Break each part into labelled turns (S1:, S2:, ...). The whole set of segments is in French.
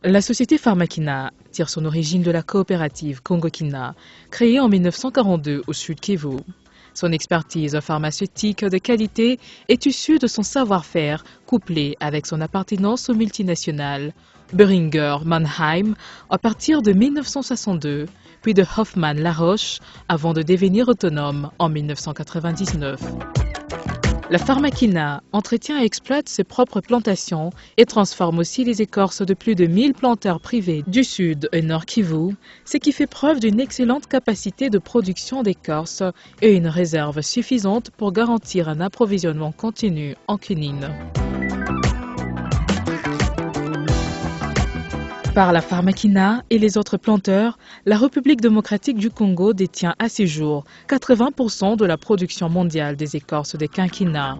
S1: La société Pharmakina tire son origine de la coopérative Congo-Kina, créée en 1942 au sud Kivu. Son expertise pharmaceutique de qualité est issue de son savoir-faire couplé avec son appartenance aux multinationales Boehringer Mannheim à partir de 1962, puis de Hoffmann La Roche avant de devenir autonome en 1999. La Pharmakina entretient et exploite ses propres plantations et transforme aussi les écorces de plus de 1000 planteurs privés du Sud et Nord Kivu, ce qui fait preuve d'une excellente capacité de production d'écorces et une réserve suffisante pour garantir un approvisionnement continu en quinine. Par la Pharmakina et les autres planteurs, la République démocratique du Congo détient à ce jour 80% de la production mondiale des écorces de quinquina.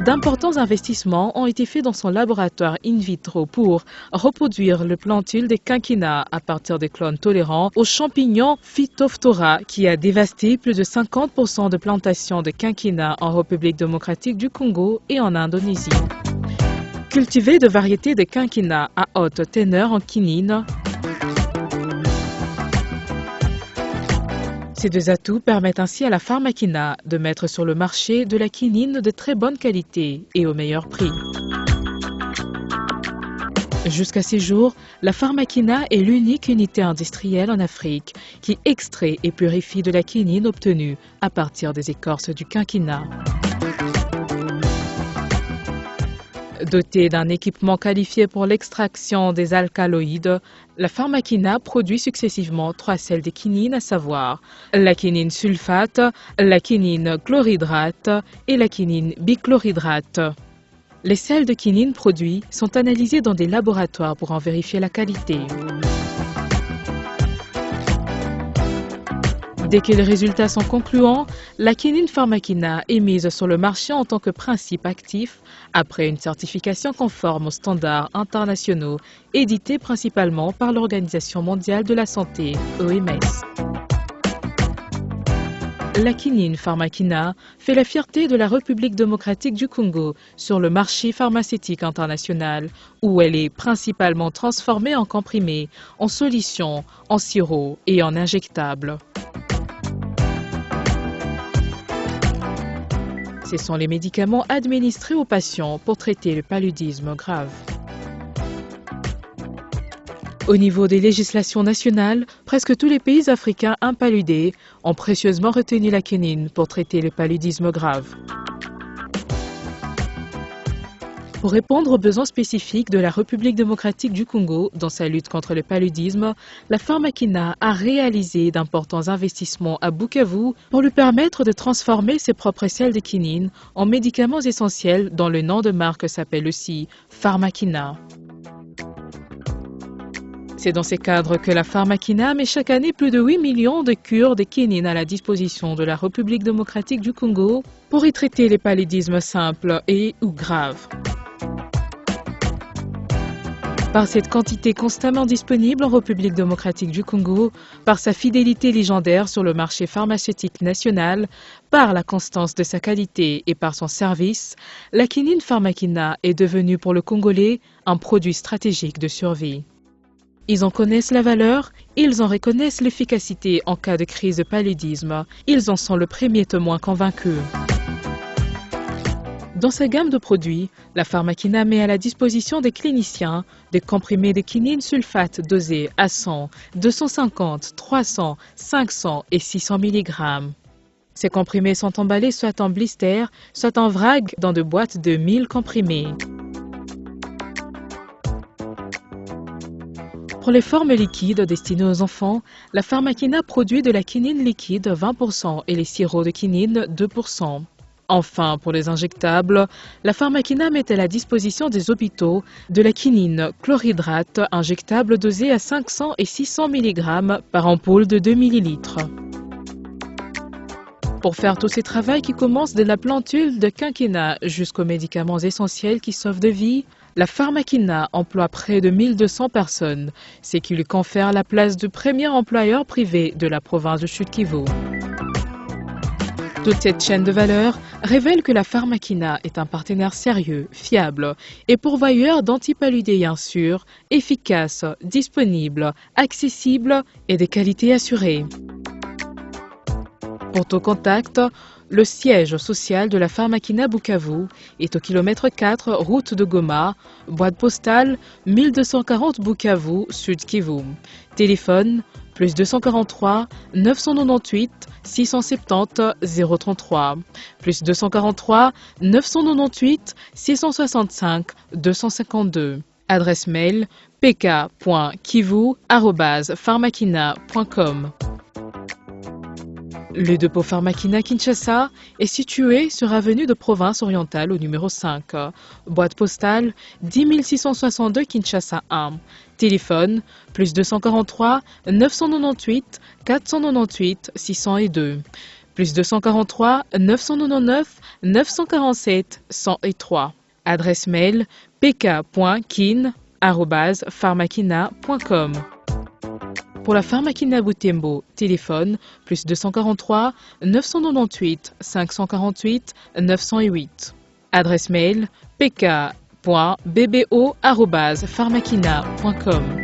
S1: D'importants investissements ont été faits dans son laboratoire in vitro pour reproduire le plantule des quinquina à partir des clones tolérants aux champignons Phytophthora qui a dévasté plus de 50% de plantations de quinquina en République démocratique du Congo et en Indonésie. Cultiver de variétés de quinquina à haute teneur en quinine. Ces deux atouts permettent ainsi à la Pharmakina de mettre sur le marché de la quinine de très bonne qualité et au meilleur prix. Jusqu'à ces jours, la Pharmakina est l'unique unité industrielle en Afrique qui extrait et purifie de la quinine obtenue à partir des écorces du quinquina. Dotée d'un équipement qualifié pour l'extraction des alcaloïdes, la Pharmakina produit successivement 3 sels de quinine, à savoir la quinine sulfate, la quinine chlorhydrate et la quinine bichlorhydrate. Les sels de quinine produits sont analysés dans des laboratoires pour en vérifier la qualité. Dès que les résultats sont concluants, la quinine Pharmakina est mise sur le marché en tant que principe actif après une certification conforme aux standards internationaux édités principalement par l'Organisation mondiale de la santé, OMS. La quinine Pharmakina fait la fierté de la République démocratique du Congo sur le marché pharmaceutique international, où elle est principalement transformée en comprimés, en solutions, en sirop et en injectables. Ce sont les médicaments administrés aux patients pour traiter le paludisme grave. Au niveau des législations nationales, presque tous les pays africains impaludés ont précieusement retenu la quinine pour traiter le paludisme grave. Pour répondre aux besoins spécifiques de la République démocratique du Congo dans sa lutte contre le paludisme, la Pharmakina a réalisé d'importants investissements à Bukavu pour lui permettre de transformer ses propres sels de quinine en médicaments essentiels dont le nom de marque s'appelle aussi Pharmakina. C'est dans ces cadres que la Pharmakina met chaque année plus de 8 millions de cures de quinine à la disposition de la République démocratique du Congo pour y traiter les paludismes simples et ou graves. Par cette quantité constamment disponible en République démocratique du Congo, par sa fidélité légendaire sur le marché pharmaceutique national, par la constance de sa qualité et par son service, la quinine Pharmakina est devenue pour le Congolais un produit stratégique de survie. Ils en connaissent la valeur, ils en reconnaissent l'efficacité en cas de crise de paludisme, ils en sont le premier témoin convaincu. Dans sa gamme de produits, la Pharmakina met à la disposition des cliniciens des comprimés de quinine sulfate dosés à 100, 250, 300, 500 et 600 mg. Ces comprimés sont emballés soit en blister, soit en vrac dans des boîtes de 1000 comprimés. Pour les formes liquides destinées aux enfants, la Pharmakina produit de la quinine liquide 20% et les sirops de quinine 2%. Enfin, pour les injectables, la Pharmakina met à la disposition des hôpitaux de la quinine chlorhydrate injectable dosée à 500 et 600 mg par ampoule de 2 ml. Pour faire tous ces travaux qui commencent de la plantule de quinquina jusqu'aux médicaments essentiels qui sauvent des vies, La Pharmakina emploie près de 1200 personnes, ce qui lui confère la place de premier employeur privé de la province de Sud-Kivu. Toute cette chaîne de valeur révèle que la Pharmakina est un partenaire sérieux, fiable et pourvoyeur d'antipaludéens sûrs, efficaces, disponibles, accessibles et de qualité assurée. Pour tout contact, le siège social de la Pharmakina Bukavu est au kilomètre 4 route de Goma, boîte postale 1240 Bukavu, Sud-Kivu. Téléphone plus 243 998 670 033, plus 243 998 665 252. Adresse mail pk.kivu@pharmakina.com. Le dépôt Pharmakina Kinshasa est situé sur avenue de Province Orientale au numéro 5, boîte postale 10 662 Kinshasa 1, téléphone plus 243 998 498 602, plus 243 999 947 103. Adresse mail pk.kin@pharmakina.com. Pour la Pharmakina Butembo, téléphone plus 243 998 548 908. Adresse mail pk.bbo@pharmakina.com.